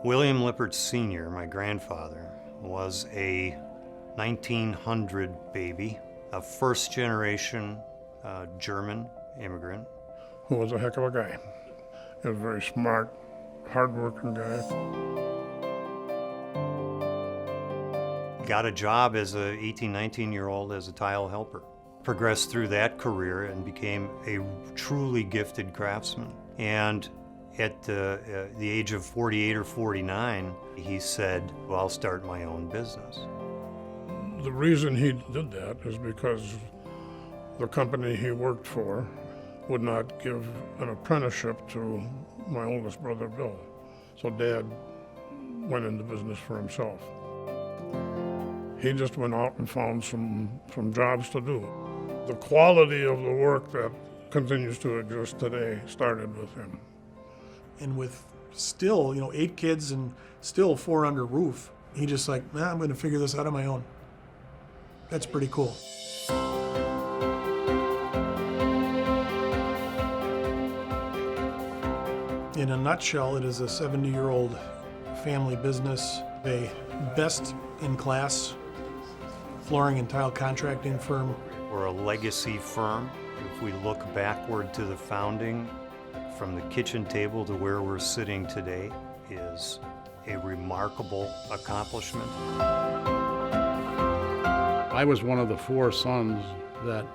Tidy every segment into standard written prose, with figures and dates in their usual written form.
William Lippert Sr., my grandfather, was a 1900 baby, a first-generation German immigrant. Who was a heck of a guy. He was a very smart, hard-working guy. Got a job as a 18, 19-year-old as a tile helper. Progressed through that career and became a truly gifted craftsman. And at the age of 48 or 49, he said, well, I'll start my own business. The reason he did that is because the company he worked for would not give an apprenticeship to my oldest brother, Bill. So Dad went into business for himself. He just went out and found some jobs to do. The quality of the work that continues to exist today started with him. And with still, 8 kids and still 4 under roof, he just like, I'm going to figure this out on my own. That's pretty cool. In a nutshell, it is a 70-year-old family business, a best-in-class flooring and tile contracting firm. We're a legacy firm. If we look backward to the founding, from the kitchen table to where we're sitting today, is a remarkable accomplishment. I was one of the 4 sons that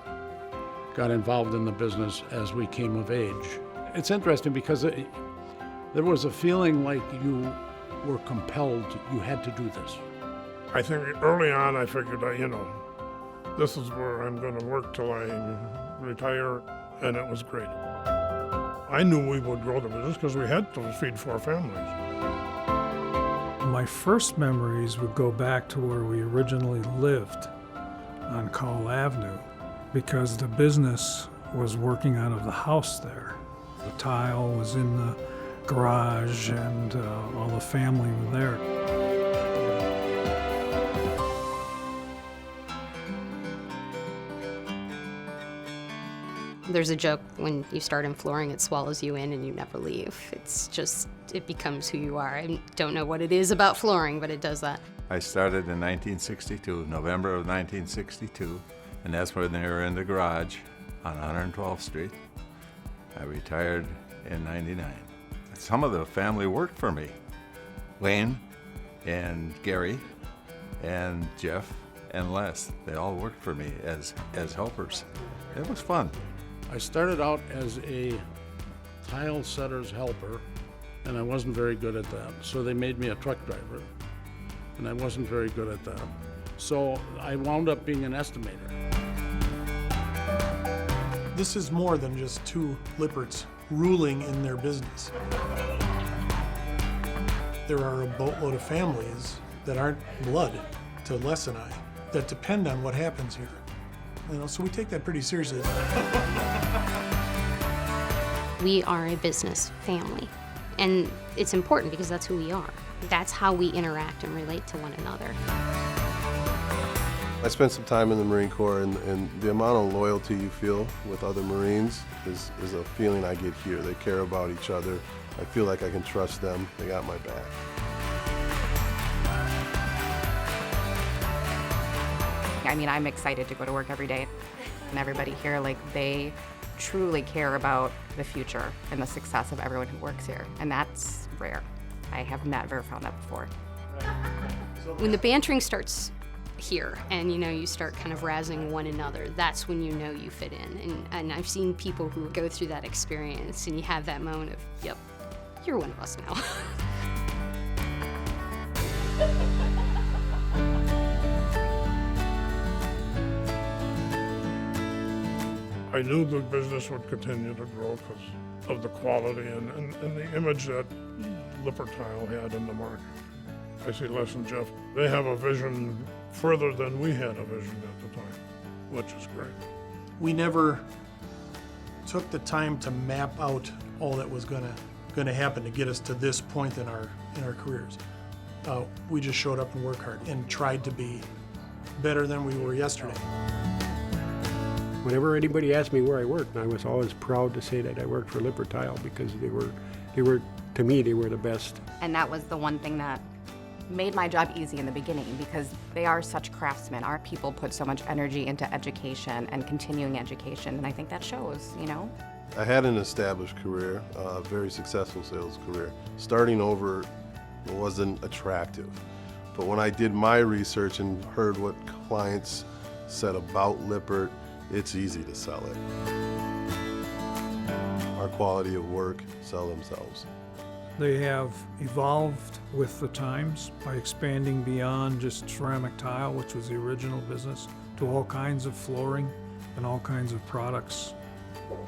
got involved in the business as we came of age. It's interesting because there was a feeling like you were compelled, you had to do this. I think early on I figured, this is where I'm going to work till I retire, and it was great. I knew we would grow the business because we had to feed 4 families. My first memories would go back to where we originally lived on Call Avenue because the business was working out of the house there. The tile was in the garage and all the family were there. There's a joke, when you start in flooring, it swallows you in and you never leave. It becomes who you are. I don't know what it is about flooring, but it does that. I started in 1962, November of 1962, and that's when they were in the garage on 112th Street. I retired in 99. Some of the family worked for me. Wayne and Gary and Jeff and Les, they all worked for me as helpers. It was fun. I started out as a tile setter's helper, and I wasn't very good at that. So they made me a truck driver, and I wasn't very good at that. So I wound up being an estimator. This is more than just 2 Lipperts ruling in their business. There are a boatload of families that aren't blood to Les and I that depend on what happens here. So we take that pretty seriously. We are a business family, and it's important because that's who we are. That's how we interact and relate to one another. I spent some time in the Marine Corps, and the amount of loyalty you feel with other Marines is a feeling I get here. They care about each other. I feel like I can trust them. They got my back. I'm excited to go to work every day. And everybody here, they truly care about the future and the success of everyone who works here. And that's rare. I have never found that before. When the bantering starts here and you start kind of razzing one another, that's when you know you fit in. And I've seen people who go through that experience, and you have that moment of, yep, you're one of us now. I knew the business would continue to grow because of the quality and the image that Lippert Tile had in the market. I see Les and Jeff, they have a vision further than we had a vision at the time, which is great. We never took the time to map out all that was going to happen to get us to this point in our careers. We just showed up and worked hard and tried to be better than we were yesterday. Whenever anybody asked me where I worked, I was always proud to say that I worked for Lippert Tile because they were to me, they were the best. And that was the one thing that made my job easy in the beginning, because they are such craftsmen. Our people put so much energy into education and continuing education, and I think that shows, you know? I had an established career, a very successful sales career. Starting over wasn't attractive. But when I did my research and heard what clients said about Lippert, it's easy to sell it. Our quality of work sell themselves. They have evolved with the times by expanding beyond just ceramic tile, which was the original business, to all kinds of flooring and all kinds of products.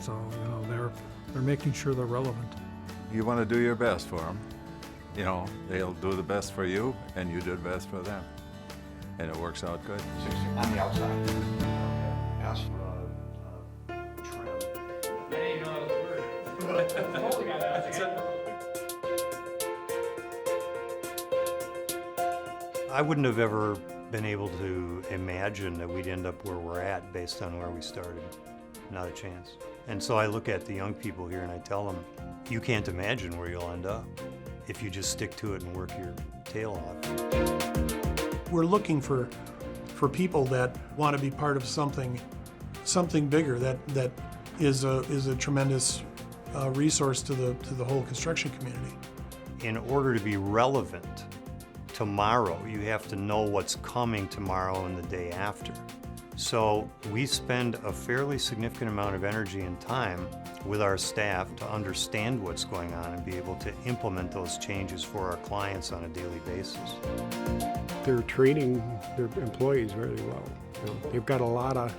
So, you know, they're making sure they're relevant. You want to do your best for them. You know, they'll do the best for you, and you do the best for them. And it works out good. On the outside. Ask for a trim. That ain't not a word. I wouldn't have ever been able to imagine that we'd end up where we're at based on where we started. Not a chance. And so I look at the young people here and I tell them, you can't imagine where you'll end up if you just stick to it and work your tail off. We're looking for people that want to be part of something bigger that is a tremendous resource to the whole construction community. In order to be relevant tomorrow, you have to know what's coming tomorrow and the day after. So we spend a fairly significant amount of energy and time with our staff to understand what's going on and be able to implement those changes for our clients on a daily basis. They're training their employees very well. You know, they've got a lot of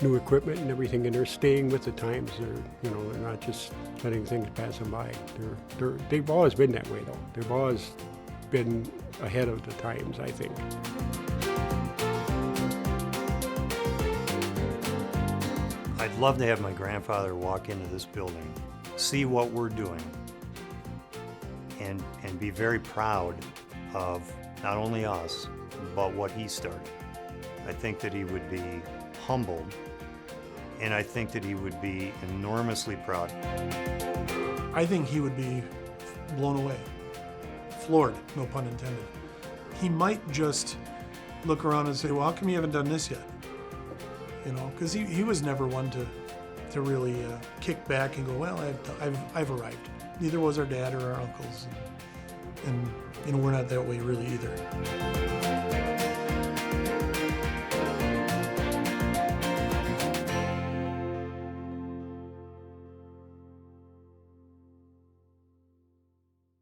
new equipment and everything, and they're staying with the times. They're not just letting things pass them by. They've always been that way, though. They've always been ahead of the times, I think. I'd love to have my grandfather walk into this building, see what we're doing, and be very proud of not only us, but what he started. I think that he would be humbled, and I think that he would be enormously proud. I think he would be blown away, floored, no pun intended. He might just look around and say, well, how come you haven't done this yet? You know, because he was never one to really kick back and go, well, I've arrived. Neither was our dad or our uncles, and you know, we're not that way really either.